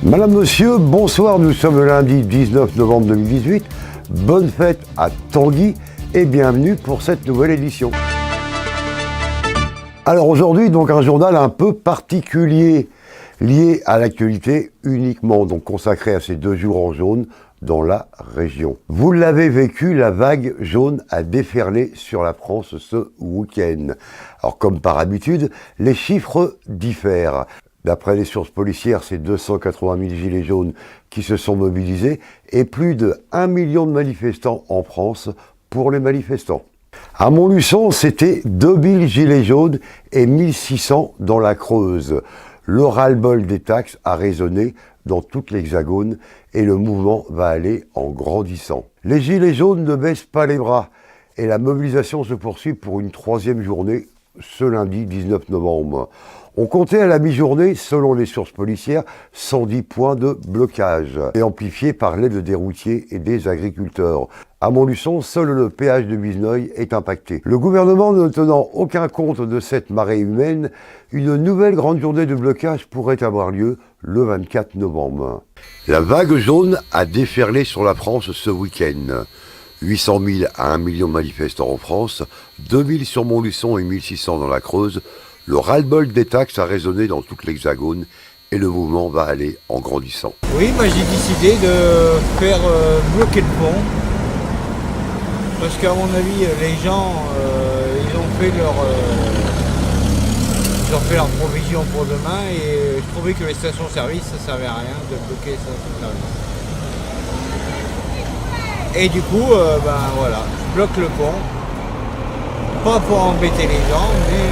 Madame, Monsieur, bonsoir, nous sommes le lundi 19 novembre 2018. Bonne fête à Tanguy et bienvenue pour cette nouvelle édition. Alors aujourd'hui, donc un journal un peu particulier, lié à l'actualité uniquement, donc consacré à ces 2 jours en jaune dans la région. Vous l'avez vécu, la vague jaune a déferlé sur la France ce week-end. Alors comme par habitude, les chiffres diffèrent. D'après les sources policières, c'est 280 000 gilets jaunes qui se sont mobilisés et plus de 1 million de manifestants en France pour les manifestants. À Montluçon, c'était 2000 gilets jaunes et 1600 dans la Creuse. Le ras-le-bol des taxes a résonné dans toute l'Hexagone et le mouvement va aller en grandissant. Les gilets jaunes ne baissent pas les bras et la mobilisation se poursuit pour une 3e journée ce lundi 19 novembre. On comptait à la mi-journée, selon les sources policières, 110 points de blocage, et amplifiés par l'aide des routiers et des agriculteurs. À Montluçon, seul le péage de Visnoye est impacté. Le gouvernement ne tenant aucun compte de cette marée humaine, une nouvelle grande journée de blocage pourrait avoir lieu le 24 novembre. La vague jaune a déferlé sur la France ce week-end. 800 000 à 1 million de manifestants en France, 2000 sur Montluçon et 1600 dans la Creuse. Le ras-le-bol des taxes a résonné dans toute l'Hexagone et le mouvement va aller en grandissant. Oui, moi j'ai décidé de faire bloquer le pont parce qu'à mon avis, les gens ils ont fait leur provision pour demain et je trouvais que les stations-service ça servait à rien de bloquer les stations-service. Et du coup, voilà, je bloque le pont, pas pour embêter les gens, mais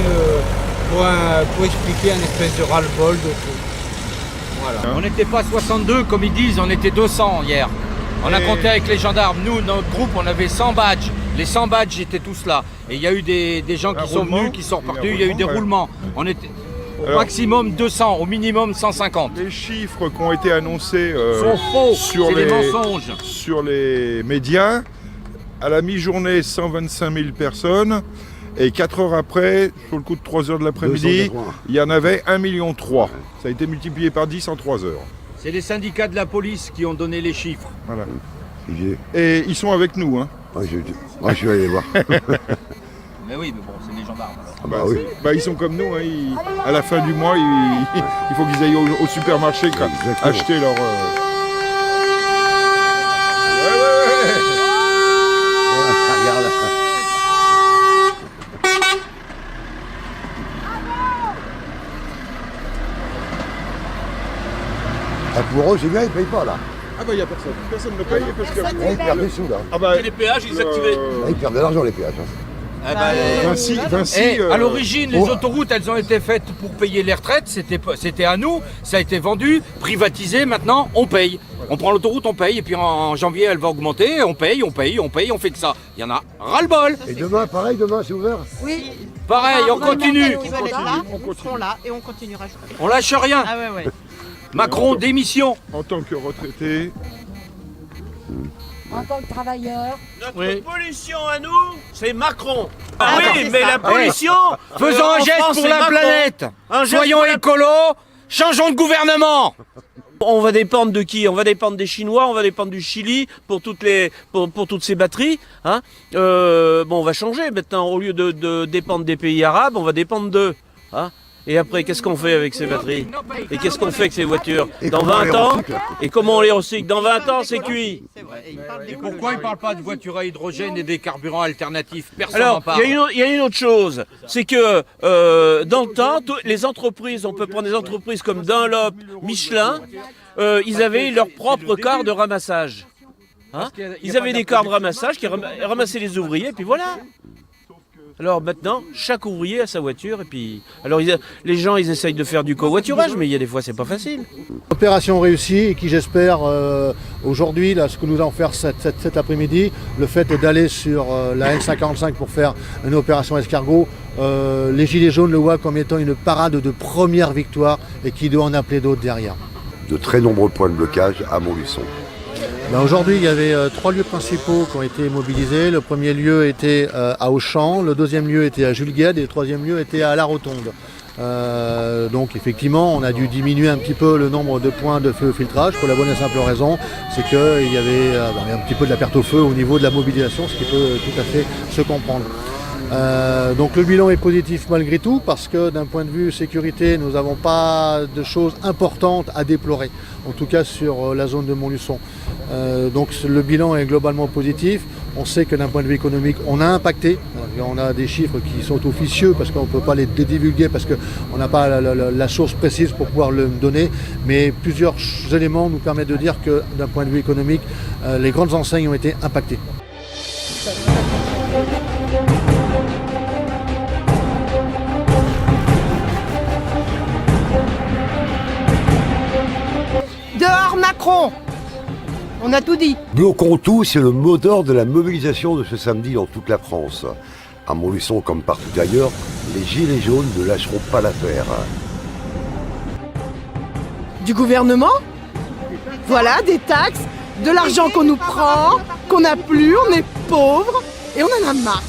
pour expliquer un espèce de ras-le-bol de tout. Voilà. On n'était pas 62 comme ils disent, on était 200 hier. On a compté avec les gendarmes. Nous, notre groupe, on avait 100 badges. Les 100 badges étaient tous là. Et il y a eu des gens qui sont venus, qui sont repartis. Il y a eu des roulements. On était au maximum 200, au minimum 150. Les chiffres qui ont été annoncés sont faux, sur des mensonges. Sur les médias, à la mi-journée, 125 000 personnes. Et 4 heures après, sur le coup de 3 heures de l'après-midi, il y en avait 1,3 million. Ça a été multiplié par 10 en 3 heures. C'est les syndicats de la police qui ont donné les chiffres. Voilà. Et ils sont avec nous. Hein. Je vais aller voir. Mais oui, mais bon, c'est les gendarmes. Ah bah oui. Ils sont comme nous. Hein. À la fin du mois, il faut qu'ils aillent au supermarché acheter leur... Pour eux, c'est bien, ils ne payent pas là. Ah bah il n'y a personne. Personne ne paye parce que... Ils perdent des sous là. Les péages, ils activaient. Ils perdent de l'argent les péages. Vinci, à l'origine, les autoroutes, elles ont été faites pour payer les retraites. C'était à nous, ça a été vendu, privatisé. Maintenant, on paye. On prend l'autoroute, on paye, et puis en janvier, elle va augmenter. On paye, on fait que ça. Il y en a ras-le-bol. Et demain, pareil, demain c'est ouvert? Oui. Pareil, on continue. Ils veulent être là, ils seront là et on continuera. On lâche rien. Ah ouais. Macron, démission. En tant que retraité... En tant que travailleur. Notre pollution à nous, c'est Macron. Ah, oui, c'est mais ça. la pollution... Faisons un geste pour la planète. Soyons écolos. Changeons de gouvernement. On va dépendre de qui? On va dépendre des Chinois, on va dépendre du Chili pour toutes ces batteries. Hein. On va changer maintenant. Au lieu de dépendre des pays arabes, on va dépendre d'eux. Hein. Et après, qu'est-ce qu'on fait avec ces batteries? Et qu'est-ce qu'on fait avec ces voitures? Dans 20 ans? Et comment on les recycle? Dans 20 ans, c'est cuit. Et pourquoi ils ne parlent pas de voitures à hydrogène et des carburants alternatifs? Personne n'en Alors, parle. il y a une autre chose. C'est que dans le temps, les entreprises, on peut prendre des entreprises comme Dunlop, Michelin, ils avaient leur propre car de ramassage. Hein, ils avaient des cars de ramassage qui ramassaient les ouvriers, et puis voilà. Alors maintenant, chaque ouvrier a sa voiture et puis... Alors les gens, ils essayent de faire du covoiturage, mais il y a des fois, c'est pas facile. Opération réussie et qui j'espère aujourd'hui, là, ce que nous allons faire cet après-midi, le fait d'aller sur la N55 pour faire une opération escargot, les Gilets jaunes le voient comme étant une parade de première victoire et qui doit en appeler d'autres derrière. De très nombreux points de blocage à Montluçon. Aujourd'hui, il y avait 3 lieux principaux qui ont été mobilisés. Le premier lieu était à Auchan, le deuxième lieu était à Jules Guesde et le troisième lieu était à La Rotonde. Donc effectivement, on a dû diminuer un petit peu le nombre de points de feu filtrage pour la bonne et simple raison, c'est qu'il y avait un petit peu de la perte au feu au niveau de la mobilisation, ce qui peut tout à fait se comprendre. Donc le bilan est positif malgré tout parce que d'un point de vue sécurité, nous n'avons pas de choses importantes à déplorer, en tout cas sur la zone de Montluçon. Donc le bilan est globalement positif. On sait que d'un point de vue économique, on a impacté. On a des chiffres qui sont officieux parce qu'on ne peut pas les divulguer parce qu'on n'a pas la source précise pour pouvoir le donner. Mais plusieurs éléments nous permettent de dire que d'un point de vue économique, les grandes enseignes ont été impactées. Dehors Macron! On a tout dit. Bloquons tout, c'est le mot d'ordre de la mobilisation de ce samedi dans toute la France. À Montluçon comme partout ailleurs, les gilets jaunes ne lâcheront pas l'affaire. Du gouvernement? Voilà, des taxes, de l'argent qu'on nous prend, qu'on n'a plus, on est pauvres, et on en a marre.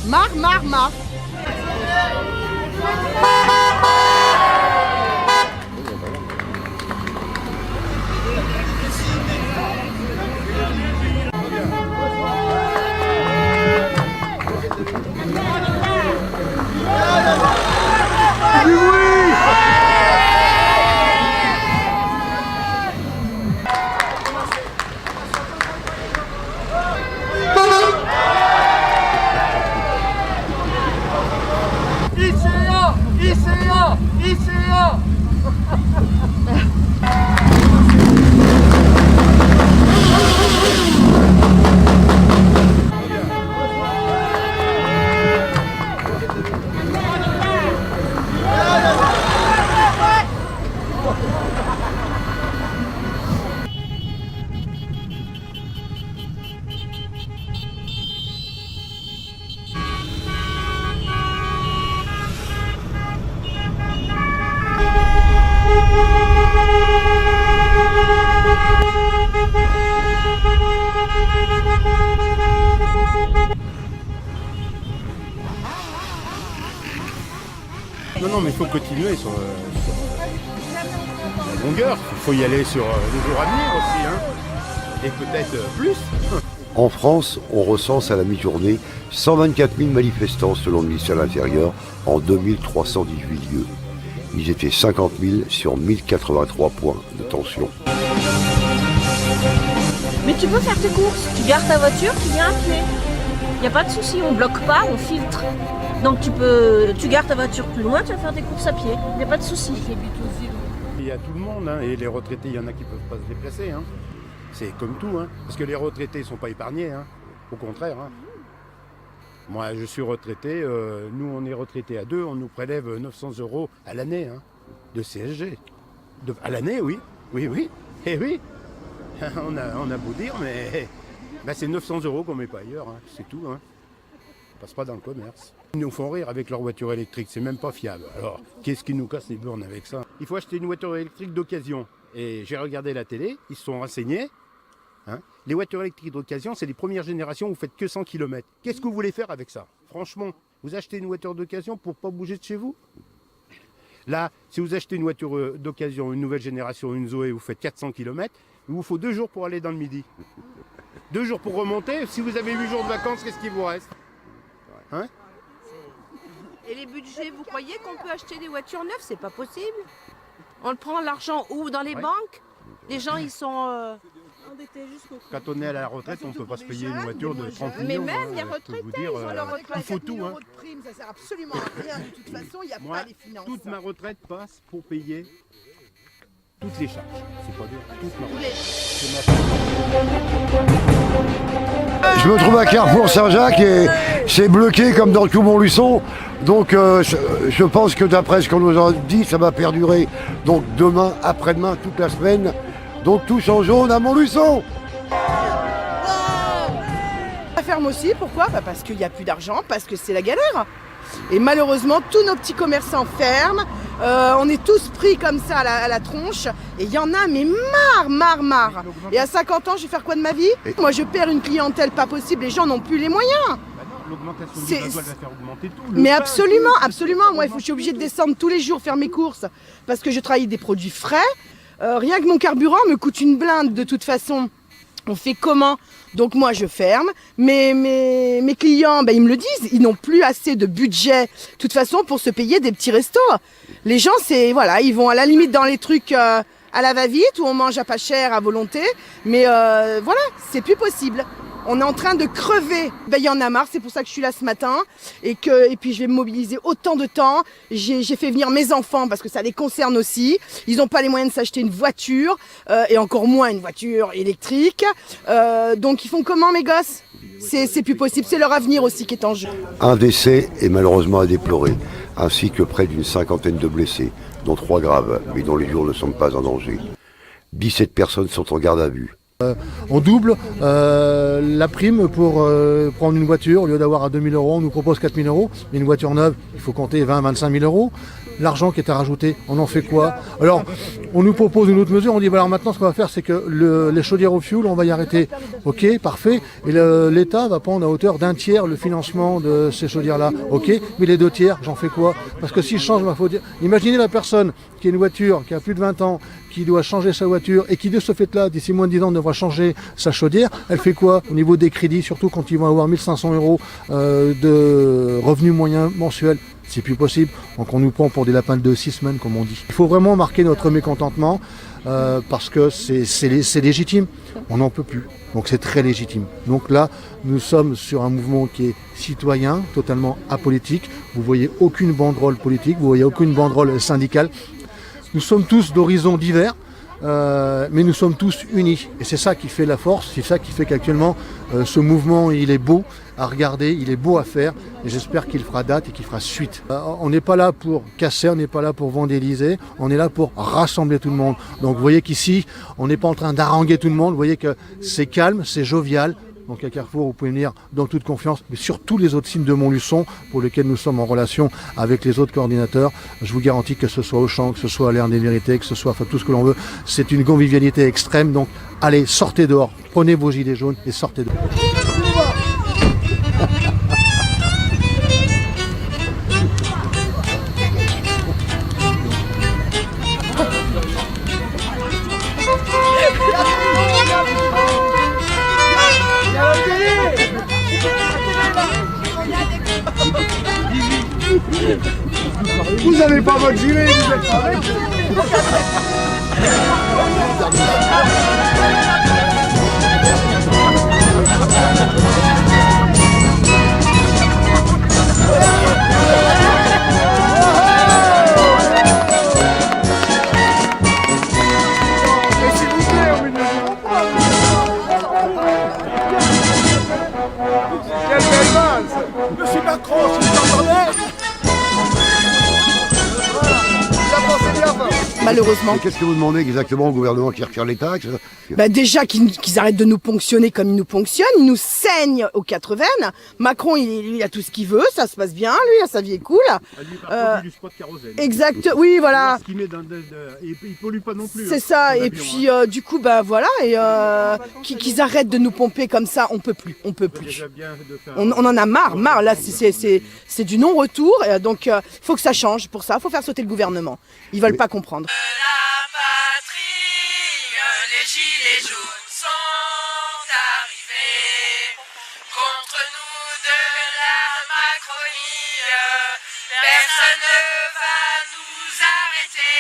Non, mais il faut continuer sur la longueur. Il faut y aller sur les jours à venir aussi, hein. Et peut-être plus. En France, on recense à la mi-journée 124 000 manifestants selon le ministère de l'Intérieur en 2318 lieux. Ils étaient 50 000 sur 1083 points de tension. Mais tu peux faire tes courses, tu gares ta voiture, tu viens à pied. Il n'y a pas de souci, on bloque pas, on filtre. Donc tu gares ta voiture plus loin, tu vas faire des courses à pied, il n'y a pas de souci. Il y a tout le monde, hein, et les retraités, il y en a qui ne peuvent pas se déplacer. Hein. C'est comme tout, hein, parce que les retraités ne sont pas épargnés, hein, au contraire. Hein. Moi, je suis retraité, nous on est retraités à deux, on nous prélève 900 € à l'année hein, de CSG. À l'année, oui, oui, et oui. On a beau dire, mais bah, c'est 900 € qu'on ne met pas ailleurs, hein, c'est tout. Hein. On passe pas dans le commerce. Ils nous font rire avec leur voiture électrique, c'est même pas fiable. Alors, qu'est-ce qui nous casse les burnes avec ça? Il faut acheter une voiture électrique d'occasion. Et j'ai regardé la télé, ils se sont renseignés. Hein. Les voitures électriques d'occasion, c'est les premières générations, vous faites que 100 km. Qu'est-ce que vous voulez faire avec ça? Franchement, vous achetez une voiture d'occasion pour pas bouger de chez vous? Là, si vous achetez une voiture d'occasion, une nouvelle génération, une Zoé, vous faites 400 km, il vous faut 2 jours pour aller dans le Midi. 2 jours pour remonter. Si vous avez 8 jours de vacances, qu'est-ce qui vous reste? Hein? Et les budgets, vous croyez qu'on peut acheter des voitures neuves? C'est pas possible. On le prend l'argent où? Dans les banques? Les gens, ils sont endettés jusqu'au cou. Quand on est à la retraite, on ne peut pas se payer une voiture de 30 millions. Mais même les retraités, ils ont leur retraite. Il faut tout. Hein. Ça sert absolument à rien. De toute façon, il n'y a Moi, pas les finances. toute ma retraite passe pour payer toutes les charges. C'est pas dur. Toute ma retraite. Je me trouve à Carrefour Saint-Jacques et c'est bloqué comme dans tout Montluçon. Donc je pense que d'après ce qu'on nous a dit, ça va perdurer. Donc demain, après-demain, toute la semaine. Donc tous en jaune à Montluçon. La ferme aussi, pourquoi? Parce qu'il n'y a plus d'argent, parce que c'est la galère. Et malheureusement, tous nos petits commerçants ferment. On est tous pris comme ça à la tronche. Et il y en a, mais marre. Et à 50 ans, je vais faire quoi de ma vie? Moi, je perds une clientèle pas possible. Les gens n'ont plus les moyens. l'augmentation C'est- du gasoil va faire augmenter tout. Mais absolument, absolument. Moi, je suis obligée de descendre tous les jours faire mes courses parce que je travaille avec des produits frais. Rien que mon carburant me coûte une blinde de toute façon. On fait comment? Donc moi, je ferme. Mes clients, ben, ils me le disent, ils n'ont plus assez de budget, de toute façon, pour se payer des petits restos. Les gens, c'est voilà, ils vont à la limite dans les trucs à la va-vite où on mange à pas cher, à volonté. Mais voilà, c'est plus possible. On est en train de crever. Ben, il y en a marre, c'est pour ça que je suis là ce matin. Et puis je vais me mobiliser autant de temps. J'ai fait venir mes enfants parce que ça les concerne aussi. Ils n'ont pas les moyens de s'acheter une voiture et encore moins une voiture électrique. Donc ils font comment mes gosses? C'est plus possible, c'est leur avenir aussi qui est en jeu. Un décès est malheureusement à déplorer, ainsi que près d'une cinquantaine de blessés, dont 3 graves, mais dont les jours ne sont pas en danger. 17 personnes sont en garde à vue. On double la prime pour prendre une voiture. Au lieu d'avoir à 2 000 €, on nous propose 4 000 €. Mais une voiture neuve, il faut compter 20 25 000 €. L'argent qui est à rajouter, on en fait quoi? Alors, on nous propose une autre mesure. On dit, voilà, maintenant, ce qu'on va faire, c'est que les chaudières au fioul, on va y arrêter. Ok, parfait. Et l'État va prendre à hauteur d'un tiers le financement de ces chaudières-là. Ok, mais les 2 tiers, j'en fais quoi? Parce que si je change, il faut dire... Imaginez la personne qui a une voiture, qui a plus de 20 ans, qui doit changer sa voiture et qui de ce fait-là, d'ici moins de 10 ans, devra changer sa chaudière, elle fait quoi au niveau des crédits, surtout quand ils vont avoir 1 500 € de revenus moyens mensuels? C'est plus possible. Donc on nous prend pour des lapins de 6 semaines, comme on dit. Il faut vraiment marquer notre mécontentement parce que c'est légitime. On n'en peut plus. Donc c'est très légitime. Donc là, nous sommes sur un mouvement qui est citoyen, totalement apolitique. Vous voyez aucune banderole politique, vous voyez aucune banderole syndicale. Nous sommes tous d'horizons divers, mais nous sommes tous unis. Et c'est ça qui fait la force, c'est ça qui fait qu'actuellement, ce mouvement, il est beau à regarder, il est beau à faire, et j'espère qu'il fera date et qu'il fera suite. On n'est pas là pour casser, on n'est pas là pour vandaliser, on est là pour rassembler tout le monde. Donc vous voyez qu'ici, on n'est pas en train d'haranguer tout le monde, vous voyez que c'est calme, c'est jovial. Donc à Carrefour, vous pouvez venir dans toute confiance, mais sur tous les autres signes de Montluçon pour lesquels nous sommes en relation avec les autres coordinateurs. Je vous garantis que ce soit Auchan, que ce soit à l'Aire des Vérités, que ce soit tout ce que l'on veut, c'est une convivialité extrême. Donc allez, sortez dehors, prenez vos gilets jaunes et sortez dehors. Vous avez pas votre gilet, vous êtes pas avec. Monsieur Macron, si vous entendez. Malheureusement. Et qu'est-ce que vous demandez exactement au gouvernement qui retire les taxes? Bah déjà qu'ils arrêtent de nous ponctionner comme ils nous ponctionnent, ils nous saignent aux 4 veines. Macron, il a tout ce qu'il veut, ça se passe bien, lui, sa vie est cool. Du spot kérosène. Exact, oui, voilà. Ce qu'il met il pollue pas non plus. C'est ça, et puis du coup, bah voilà, et qu'ils arrêtent de nous pomper comme ça, on peut plus, on peut plus. On en a marre, là c'est du non-retour, donc il faut que ça change pour ça, il faut faire sauter le gouvernement. Ils veulent pas comprendre. La patrie, les gilets jaunes sont arrivés contre nous de la Macronie. Personne ne va nous arrêter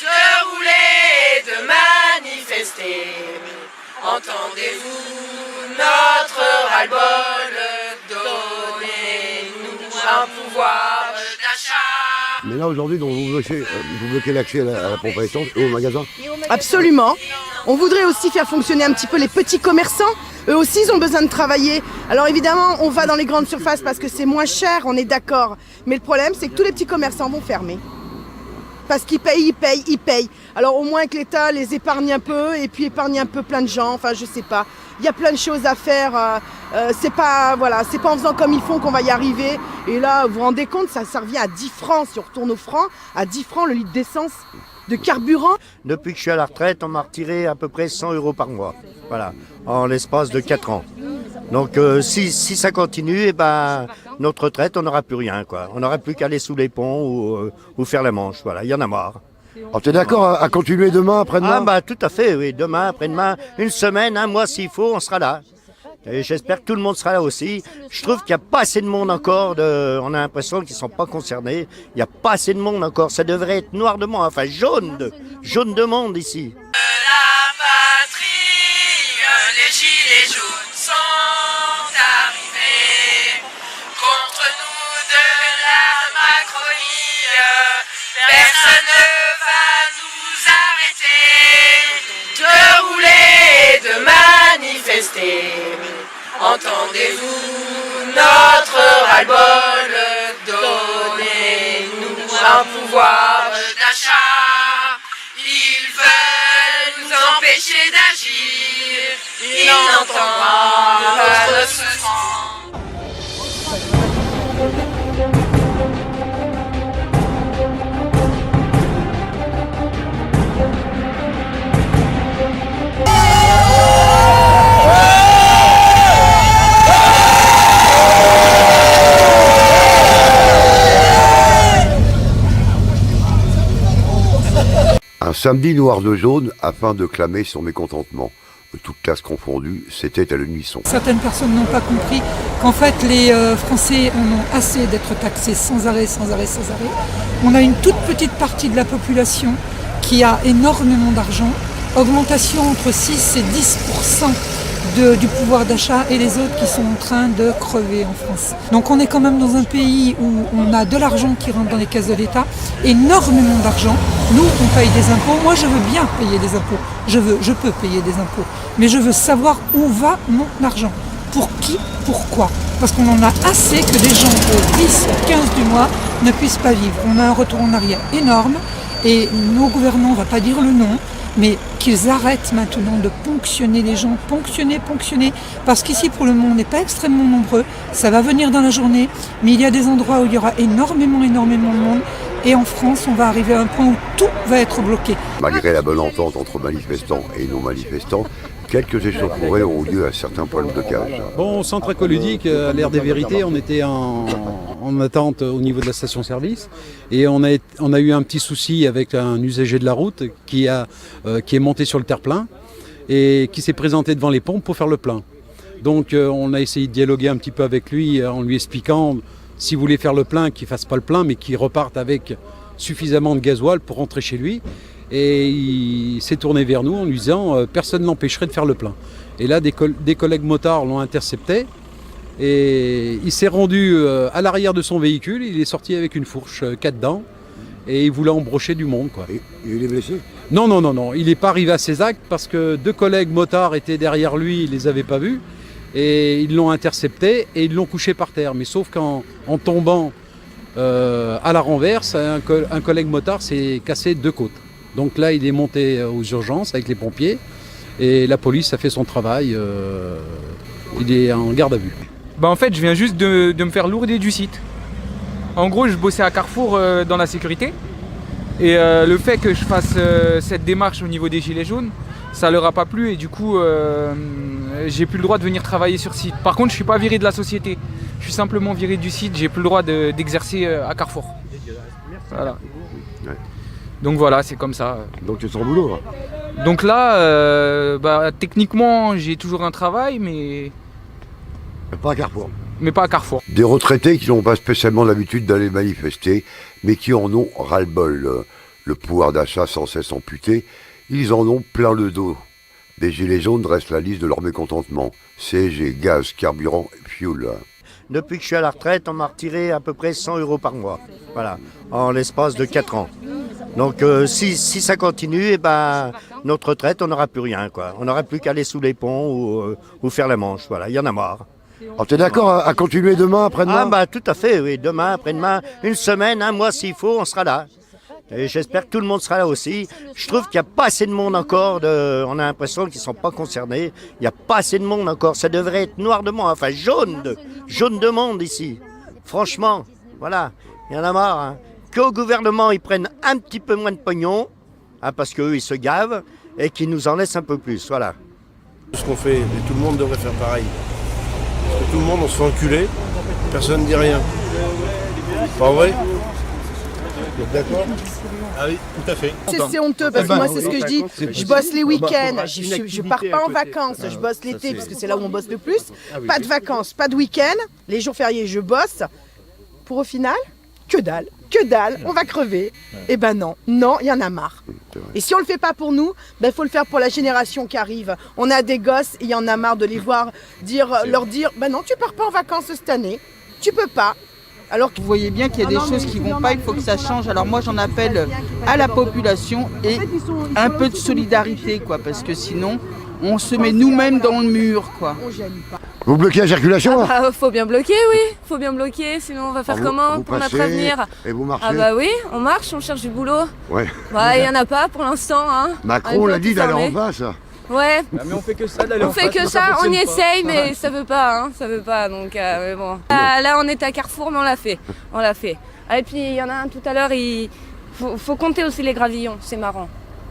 de rouler, de manifester. Entendez-vous notre ras-le-bol? Donnez-nous un pouvoir d'achat. Mais là aujourd'hui, donc, vous bloquez l'accès à la pompe à essence et au magasin? Absolument. On voudrait aussi faire fonctionner un petit peu les petits commerçants. Eux aussi, ils ont besoin de travailler. Alors évidemment, on va dans les grandes surfaces parce que c'est moins cher, on est d'accord. Mais le problème, c'est que tous les petits commerçants vont fermer. Parce qu'ils payent. Alors au moins que l'État les épargne un peu et puis épargne un peu plein de gens. Enfin, je sais pas. Il y a plein de choses à faire. C'est pas en faisant comme ils font qu'on va y arriver. Et là, vous vous rendez compte, ça revient à 10 francs. Si on retourne au franc, à 10 francs le litre d'essence. de carburant. Depuis que je suis à la retraite, on m'a retiré à peu près 100 € par mois. Voilà, en l'espace de 4 ans. Donc si ça continue, eh ben, notre retraite, on n'aura plus rien, quoi. On n'aura plus qu'à aller sous les ponts ou faire la Manche. Voilà, il y en a marre. Alors, tu es d'accord à continuer demain, après-demain? Ah bah tout à fait, oui. Demain, après-demain, une semaine, un mois s'il faut, on sera là. Et j'espère que tout le monde sera là aussi. Je trouve qu'il n'y a pas assez de monde encore. On a l'impression qu'ils ne sont pas concernés. Il n'y a pas assez de monde encore. Ça devrait être noir de monde, enfin jaune de monde ici. La patrie, les gilets jaunes sont arrivés contre nous de la Macronie. Personne ne va nous arrêter de rouler, de manifester. Entendez-vous notre ras-le-bol, donnez-nous un pouvoir d'achat. Ils veulent nous empêcher d'agir, ils n'entendent pas notre sang. Un samedi noir de jaune afin de clamer son mécontentement. Toute classe confondue, c'était à l'unisson. Certaines personnes n'ont pas compris qu'en fait les Français en ont assez d'être taxés sans arrêt. On a une toute petite partie de la population qui a énormément d'argent. Augmentation entre 6 et 10% du pouvoir d'achat et les autres qui sont en train de crever en France. Donc on est quand même dans un pays où on a de l'argent qui rentre dans les caisses de l'État, énormément d'argent. Nous, on paye des impôts. Moi, je veux bien payer des impôts. Je peux payer des impôts. Mais je veux savoir où va mon argent. Pour qui, pourquoi. Parce qu'on en a assez que des gens au 10, au 15 du mois ne puissent pas vivre. On a un retour en arrière énorme et nos gouvernants, on ne va pas dire le nom, mais qu'ils arrêtent maintenant de ponctionner les gens, ponctionner, parce qu'ici pour le moment on n'est pas extrêmement nombreux, ça va venir dans la journée, mais il y a des endroits où il y aura énormément de monde, et en France on va arriver à un point où tout va être bloqué. Malgré la bonne entente entre manifestants et non-manifestants, quelques échauffourées ont eu lieu à certains points de blocage. Bon, au centre écoludique, à l'ère des vérités, on était en attente au niveau de la station-service et on a eu un petit souci avec un usager de la route qui est monté sur le terre-plein et qui s'est présenté devant les pompes pour faire le plein. Donc on a essayé de dialoguer un petit peu avec lui en lui expliquant s'il voulait faire le plein, qu'il ne fasse pas le plein mais qu'il reparte avec suffisamment de gasoil pour rentrer chez lui. Et il s'est tourné vers nous en lui disant personne n'empêcherait de faire le plein. Et là, des collègues motards l'ont intercepté et il s'est rendu à l'arrière de son véhicule. Il est sorti avec une fourche, 4 dents, et il voulait embrocher du monde, quoi. Et il est blessé? Non. Il n'est pas arrivé à ses actes parce que 2 collègues motards étaient derrière lui, il ne les avait pas vus. Et ils l'ont intercepté et ils l'ont couché par terre. Mais sauf qu'en tombant à la renverse, un collègue motard s'est cassé 2 côtes. Donc là, il est monté aux urgences avec les pompiers et la police a fait son travail. Il est en garde à vue. Bah en fait, je viens juste de me faire lourder du site. En gros, je bossais à Carrefour dans la sécurité. Et le fait que je fasse cette démarche au niveau des gilets jaunes, ça leur a pas plu et du coup, j'ai plus le droit de venir travailler sur site. Par contre, je suis pas viré de la société. Je suis simplement viré du site. J'ai plus le droit d'exercer à Carrefour. Voilà. Ouais. Donc voilà, c'est comme ça. Donc tu es sans boulot là? Donc là, techniquement, j'ai toujours un travail, mais pas à Carrefour. Mais pas à Carrefour. Des retraités qui n'ont pas spécialement l'habitude d'aller manifester, mais qui en ont ras-le-bol. Le pouvoir d'achat sans cesse amputé, ils en ont plein le dos. Des gilets jaunes dressent la liste de leur mécontentement. CSG, gaz, carburant, fuel. Depuis que je suis à la retraite, on m'a retiré à peu près 100 € par mois. Voilà, en l'espace de 4 ans. Donc si ça continue, eh ben, notre retraite, on n'aura plus rien, quoi. On n'aura plus qu'à aller sous les ponts ou faire la Manche. Voilà, il y en a marre. Alors, tu es d'accord à continuer demain, après-demain? Ah bah tout à fait, oui. Demain, après-demain, une semaine, un mois s'il faut, on sera là. Et j'espère que tout le monde sera là aussi. Je trouve qu'il n'y a pas assez de monde encore. On a l'impression qu'ils ne sont pas concernés. Il n'y a pas assez de monde encore. Ça devrait être noir de monde, enfin jaune de monde ici. Franchement, voilà, il y en a marre. Hein. Qu'au gouvernement, ils prennent un petit peu moins de pognon. hein, parce qu'eux, ils se gavent et qu'ils nous en laissent un peu plus, voilà. Ce qu'on fait, et tout le monde devrait faire pareil. Parce que tout le monde, on se fait enculer, personne ne dit rien. Pas vrai? Vous êtes d'accord? Ah oui, tout à fait. C'est honteux parce que moi c'est ce que je dis, je bosse les week-ends, je pars pas en vacances, je bosse l'été parce que c'est là où on bosse le plus. Pas de vacances, pas de week-end, les jours fériés je bosse. Pour au final, que dalle, on va crever. Et ben non, il y en a marre. Et si on le fait pas pour nous, ben faut le faire pour la génération qui arrive. On a des gosses et il y en a marre de les voir leur dire, ben non tu pars pas en vacances cette année, tu peux pas. Alors que vous voyez bien qu'il y a des choses qui vont pas, il faut que ça change. Alors moi j'en appelle à la population et un peu de solidarité quoi, parce que sinon on se met nous-mêmes dans le mur quoi. Vous bloquez la circulation là? Faut bien bloquer, oui, faut bien bloquer, sinon on va faire comment pour notre avenir? Et vous marchez? Ah bah oui, on marche, on cherche du boulot. Ouais. Ouais, il y en a pas pour l'instant. Hein. Macron l'a dit d'aller en face. Ouais. Mais on fait que ça d'aller en face. On fait que ça, on y essaye, mais ça veut pas, hein, ça veut pas, donc mais bon. Là, on est à Carrefour, mais on l'a fait, Ah, et puis il y en a un tout à l'heure, faut compter aussi les gravillons, c'est marrant.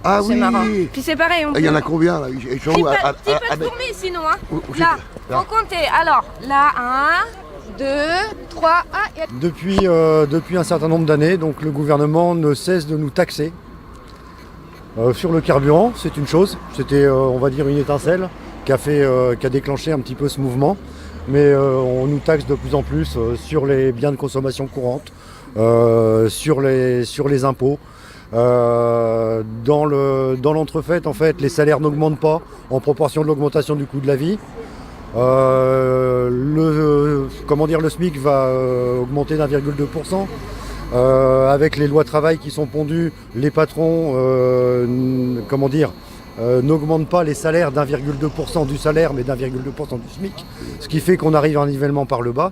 Ah oui. Marrant. Puis c'est pareil, il y en a combien là? Ils sont où? Tu peux te tourner sinon, hein. Là, faut compter. Alors, là, 1, 2, 3, Depuis un certain nombre d'années, donc le gouvernement ne cesse de nous taxer. Sur le carburant, c'est une chose, c'était on va dire une étincelle qui a déclenché un petit peu ce mouvement, mais on nous taxe de plus en plus sur les biens de consommation courante, sur les impôts. Dans l'entrefaite, en fait, les salaires n'augmentent pas en proportion de l'augmentation du coût de la vie. Le SMIC va augmenter d'1,2%. Avec les lois travail qui sont pondues, les patrons n'augmentent pas les salaires d'1,2% du salaire, mais d'1,2% du SMIC, ce qui fait qu'on arrive à un nivellement par le bas.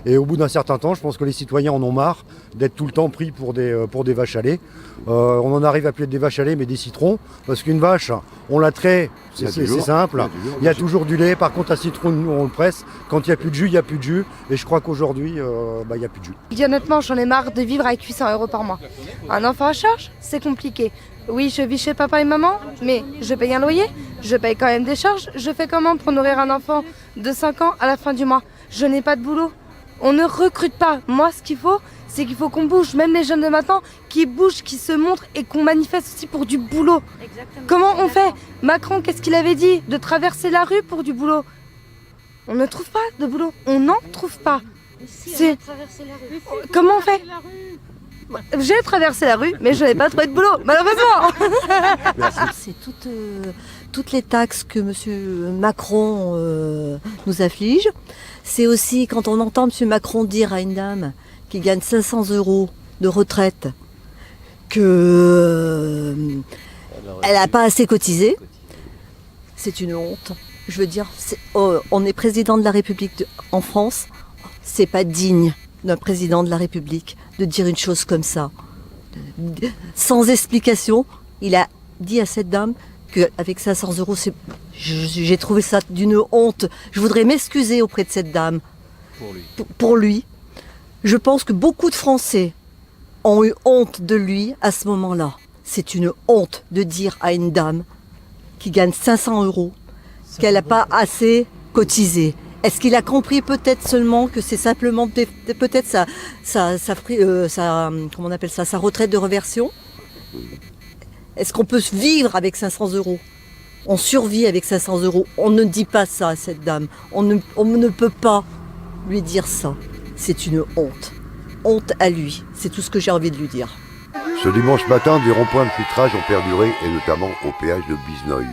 Et au bout d'un certain temps, je pense que les citoyens en ont marre d'être tout le temps pris pour des vaches à lait. On en arrive à plus être des vaches à lait, mais des citrons, parce qu'une vache, on la traite, c'est simple, il y a toujours du lait. Par contre, un citron, on le presse. Quand il n'y a plus de jus, il n'y a plus de jus. Et je crois qu'aujourd'hui, il n'y a plus de jus. Je dis honnêtement, j'en ai marre de vivre avec 800 € par mois. Un enfant à charge, c'est compliqué. Oui, je vis chez papa et maman, mais je paye un loyer, je paye quand même des charges. Je fais comment pour nourrir un enfant de 5 ans à la fin du mois? Je n'ai pas de boulot. On ne recrute pas. Moi, ce qu'il faut, c'est qu'il faut qu'on bouge. Même les jeunes de maintenant, qui bougent, qui se montrent et qu'on manifeste aussi pour du boulot. Exactement. Comment on fait? Macron, qu'est-ce qu'il avait dit? De traverser la rue pour du boulot. On ne trouve pas de boulot. On n'en trouve pas. Si, comment on fait? J'ai traversé la rue, mais je n'ai pas trouvé de boulot, malheureusement. C'est toutes les taxes que M. Macron nous afflige. C'est aussi quand on entend M. Macron dire à une dame qui gagne 500 € de retraite qu'elle n'a pas assez cotisé. C'est une honte. Je veux dire, on est président de la République en France. C'est pas digne d'un président de la République de dire une chose comme ça. Sans explication, il a dit à cette dame qu'avec 500 €, j'ai trouvé ça d'une honte. Je voudrais m'excuser auprès de cette dame. Pour lui. Je pense que beaucoup de Français ont eu honte de lui à ce moment-là. C'est une honte de dire à une dame qui gagne 500 € qu'elle n'a pas assez cotisé. Est-ce qu'il a compris peut-être seulement que c'est simplement peut-être sa retraite de réversion? Est-ce qu'on peut vivre avec 500 €? On survit avec 500 €. On ne dit pas ça à cette dame. On ne peut pas lui dire ça. C'est une honte. Honte à lui. C'est tout ce que j'ai envie de lui dire. Ce dimanche matin, des ronds-points de filtrage ont perduré, et notamment au péage de Bisnoy.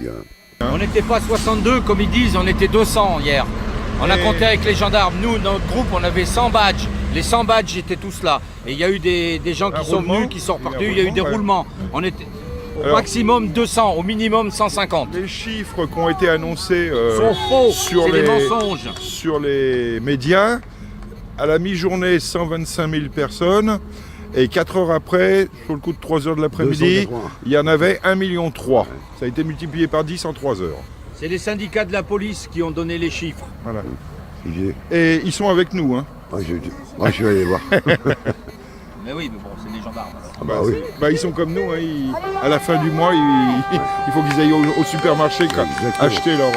On n'était pas 62 comme ils disent, on était 200 hier. On a compté avec les gendarmes. Nous, notre groupe, on avait 100 badges. Les 100 badges étaient tous là. Et il y a eu des gens qui sont venus, qui sont repartis. Il y a eu des roulements. On était au maximum 200, au minimum 150. Les chiffres qui ont été annoncés sont faux. Sur des mensonges. Sur les médias, à la mi-journée, 125 000 personnes. Et 4 heures après, sur le coup de 3 heures de l'après-midi, il y en avait 1,3 million. Ça a été multiplié par 10 en 3 heures. C'est les syndicats de la police qui ont donné les chiffres. Voilà. Et ils sont avec nous. Hein. Moi, je vais aller voir. Mais oui, mais bon, c'est des gendarmes. Ah bah oui. Bah, ils sont comme nous, hein, à la fin du mois, il faut qu'ils aillent au supermarché acheter leur...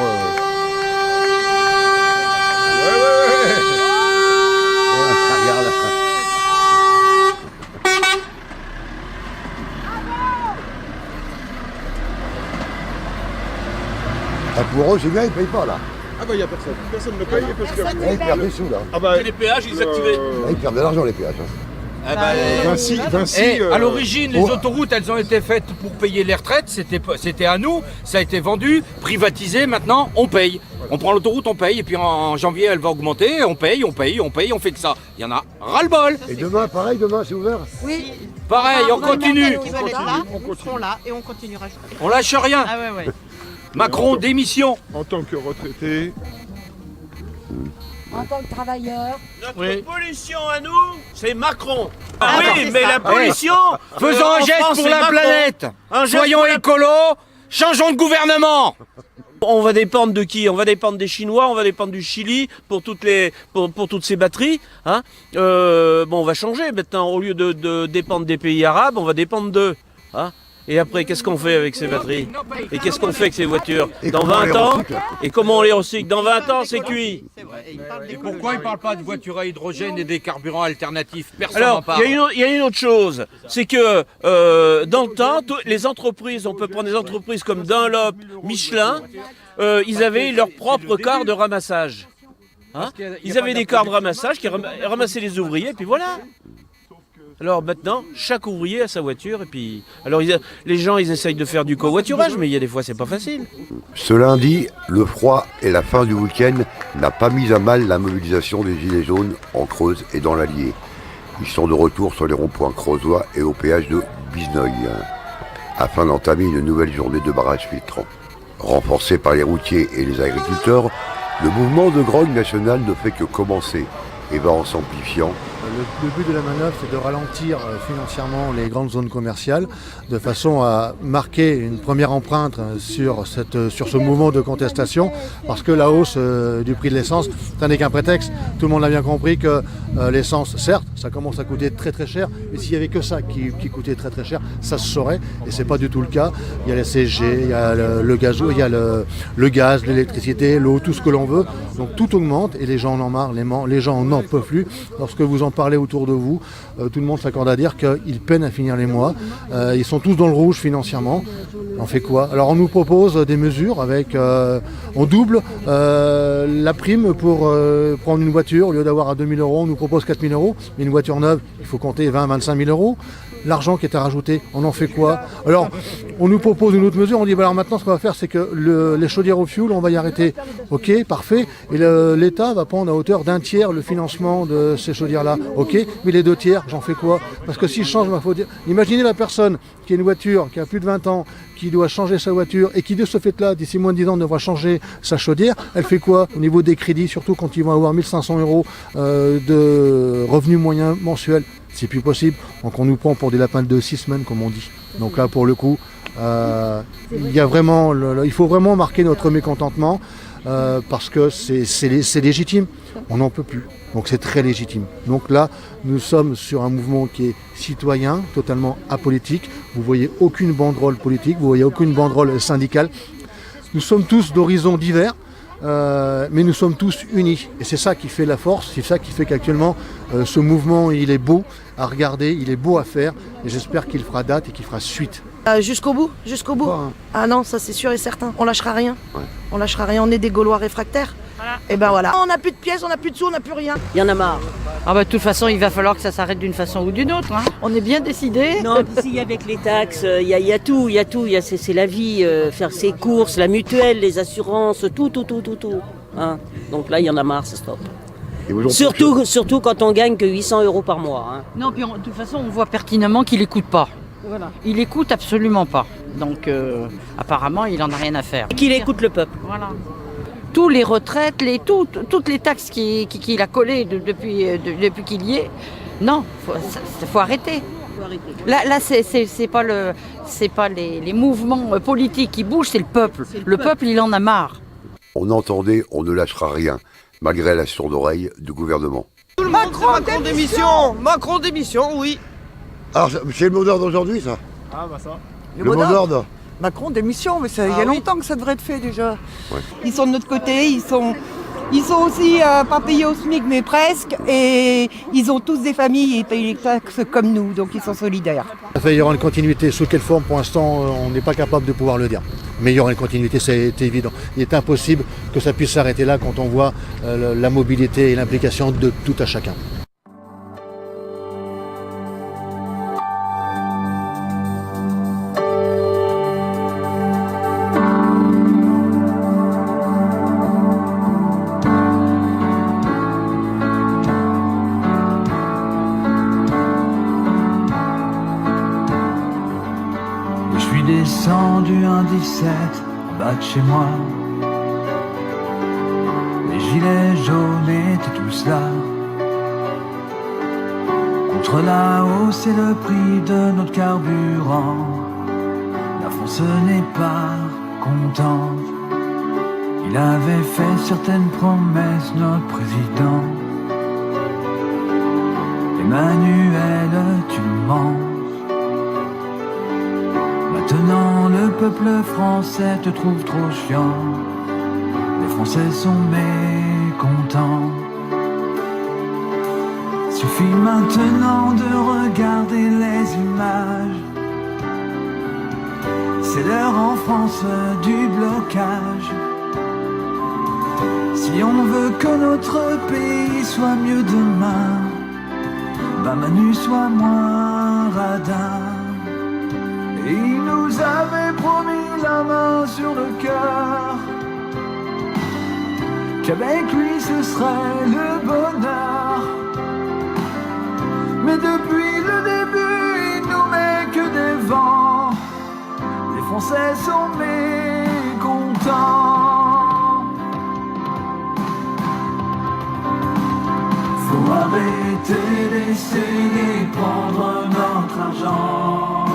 Ah, pour eux, c'est bien, ils ne payent pas là. Ah bah il n'y a personne. Personne ne paye parce que... Ils perdent des sous là. Ah bah, les péages, ils activaient. Ils perdent de l'argent les péages. Ah bah, Vinci, à l'origine, les autoroutes, elles ont été faites pour payer les retraites. C'était à nous, ça a été vendu, privatisé. Maintenant, on paye. On prend l'autoroute, on paye, et puis en janvier, elle va augmenter. On paye, on fait que ça. Il y en a ras-le-bol. Et demain, pareil, demain, c'est ouvert? Oui. Pareil, on continue. On seront là et on continuera. On lâche rien. Ah ouais, ouais. Macron, démission. En tant que retraité. En tant que travailleur. Notre pollution à nous, c'est Macron. Ah oui, mais la pollution... Faisons un geste pour la planète. Soyons écolos, changeons de gouvernement. On va dépendre de qui? On va dépendre des Chinois, on va dépendre du Chili pour toutes ces batteries. Hein. Bon, on va changer maintenant. Au lieu de dépendre des pays arabes, on va dépendre d'eux. Hein. Et après, qu'est-ce qu'on fait avec ces batteries? Et qu'est-ce qu'on fait avec ces voitures? Dans 20 ans? Et comment on les recycle? Dans 20 ans, c'est cuit. Et pourquoi ils ne parlent pas de voitures à hydrogène et des carburants alternatifs? Personne n'en Alors, parle. il y a une autre chose, c'est que dans le temps, les entreprises, on peut prendre des entreprises comme Dunlop, Michelin, ils avaient leur propre car de ramassage. Hein? Ils avaient des cars de ramassage qui ramassaient les ouvriers, et puis voilà. Alors maintenant, chaque ouvrier a sa voiture, et puis... Alors les gens, ils essayent de faire du covoiturage, mais il y a des fois, c'est pas facile. Ce lundi, le froid et la fin du week-end n'a pas mis à mal la mobilisation des Gilets jaunes en Creuse et dans l'Allier. Ils sont de retour sur les ronds-points creusois et au péage de Bizneuil, afin d'entamer une nouvelle journée de barrage filtrant. Renforcé par les routiers et les agriculteurs, le mouvement de grogne national ne fait que commencer et va en s'amplifiant. Le but de la manœuvre, c'est de ralentir financièrement les grandes zones commerciales, de façon à marquer une première empreinte sur ce mouvement de contestation, parce que la hausse du prix de l'essence, ça n'est qu'un prétexte. Tout le monde a bien compris que l'essence, certes, ça commence à coûter très très cher, mais s'il n'y avait que ça qui coûtait très très cher, ça se saurait, et c'est pas du tout le cas. Il y a les CSG, il y a le gazoil, il y a le gaz, l'électricité, l'eau, tout ce que l'on veut. Donc tout augmente, et les gens en ont marre, les gens n'en peuvent plus. Lorsque vous en parlez autour de vous, tout le monde s'accorde à dire qu'ils peinent à finir les mois. Ils sont tous dans le rouge financièrement. On fait quoi? Alors on nous propose des mesures avec... on double la prime pour prendre une voiture. Au lieu d'avoir à 2 000 €, on nous propose 4 000 €. Mais une voiture neuve, il faut compter 20 25 000 €. L'argent qui est à rajouter, on en fait quoi? Alors, on nous propose une autre mesure, on dit, bah alors maintenant ce qu'on va faire, c'est que les chaudières au fioul, on va y arrêter. Ok, parfait. Et l'État va prendre à hauteur d'1 tiers le financement de ces chaudières-là. Ok, mais les 2 tiers, j'en fais quoi? Parce que si je change, il faut dire... Imaginez la personne qui a une voiture, qui a plus de 20 ans, qui doit changer sa voiture et qui de ce fait-là, d'ici moins de 10 ans, devra changer sa chaudière. Elle fait quoi au niveau des crédits, surtout quand ils vont avoir 1 500 € de revenus moyens mensuels? C'est plus possible, donc on nous prend pour des lapins de 6 semaines comme on dit. Donc là pour le coup, il faut vraiment marquer notre mécontentement parce que c'est légitime, on n'en peut plus, donc c'est très légitime. Donc là nous sommes sur un mouvement qui est citoyen, totalement apolitique, vous voyez aucune banderole politique, vous voyez aucune banderole syndicale, nous sommes tous d'horizons divers. Mais nous sommes tous unis et c'est ça qui fait la force, c'est ça qui fait qu'actuellement ce mouvement il est beau à regarder, il est beau à faire et j'espère qu'il fera date et qu'il fera suite. Jusqu'au bout, jusqu'au bout. Ah non, ça c'est sûr et certain, on lâchera rien. On lâchera rien, on est des Gaulois réfractaires. Voilà. Et ben voilà, on n'a plus de pièces, on n'a plus de sous, on n'a plus rien. Il y en a marre. Ah bah de toute façon, il va falloir que ça s'arrête d'une façon ou d'une autre. Hein. On est bien décidés. Non, ici avec les taxes, il y a tout, c'est la vie, faire ses courses, la mutuelle, les assurances, tout. Hein. Donc là, il y en a marre, ça stop. Surtout quand on gagne que 800 € par mois. Hein. Non, puis de toute façon, on voit pertinemment qu'il n'écoute pas. Voilà. Il écoute absolument pas. Donc apparemment, il en a rien à faire. Qu'il écoute le peuple. Voilà. Tous les retraites, toutes les taxes qu'il a collées depuis qu'il y est, non, faut arrêter. Là, c'est pas les mouvements politiques qui bougent, c'est le peuple. Le peuple, il en a marre. On entendait, on ne lâchera rien, malgré la sourde oreille du gouvernement. Macron démission. Macron démission, oui. Alors, c'est le mot d'ordre d'aujourd'hui, ça? Ah bah ça. Le mot d'ordre? Macron, démission, mais il y a longtemps que ça devrait être fait déjà. Ouais. Ils sont de notre côté, ils sont aussi pas payés au SMIC, mais presque, et ils ont tous des familles et ils payent les taxes comme nous, donc ils sont solidaires. Il y aura une continuité. Sous quelle forme, pour l'instant, on n'est pas capable de pouvoir le dire. Mais il y aura une continuité, c'est évident. Il est impossible que ça puisse s'arrêter là quand on voit la mobilité et l'implication de tout à chacun. Descendu un 17 en bas de chez moi. Les gilets jaunes étaient tous là. Contre la hausse et le prix de notre carburant, la France n'est pas contente. Il avait fait certaines promesses, notre président. Emmanuel, tu mens. Maintenant le peuple français te trouve trop chiant. Les Français sont mécontents. Suffit maintenant de regarder les images. C'est l'heure en France du blocage. Si on veut que notre pays soit mieux demain, bah Manu soit moins radin. Et il nous avait promis la main sur le cœur, qu'avec lui ce serait le bonheur. Mais depuis le début, il nous met que des vents. Les Français sont mécontents. Faut arrêter d'essayer de prendre notre argent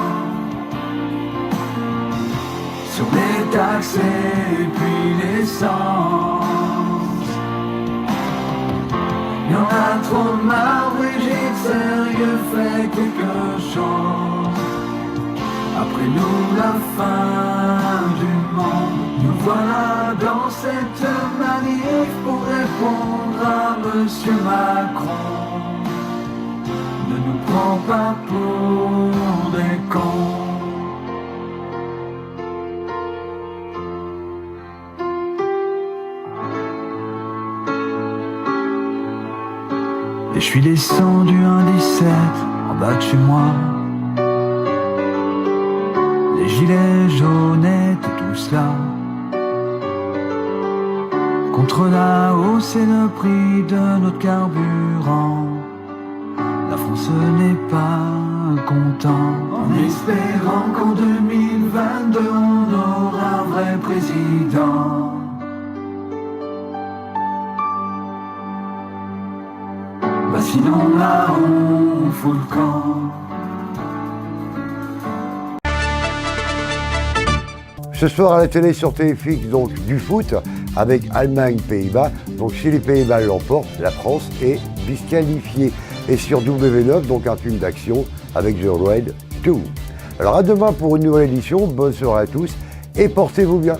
sur les taxes et puis l'essence. Y'en a trop marre, Brigitte, sérieux, fait quelque chose. Après nous, la fin du monde. Nous voilà dans cette manif pour répondre à Monsieur Macron. Ne nous prends pas pour des cons. Et je suis descendu un 17 en bas de chez moi. Les gilets jaunes étaient tous là. Contre la hausse et le prix de notre carburant, la France n'est pas content. En espérant qu'en 2022 on aura un vrai président. Bah sinon là on fout le camp. Ce soir à la télé sur TFX, donc du foot avec Allemagne-Pays-Bas. Donc si les Pays-Bas l'emportent, la France est disqualifiée. Et sur W9, donc un film d'action avec The Raid 2. Alors à demain pour une nouvelle édition. Bonne soirée à tous et portez-vous bien.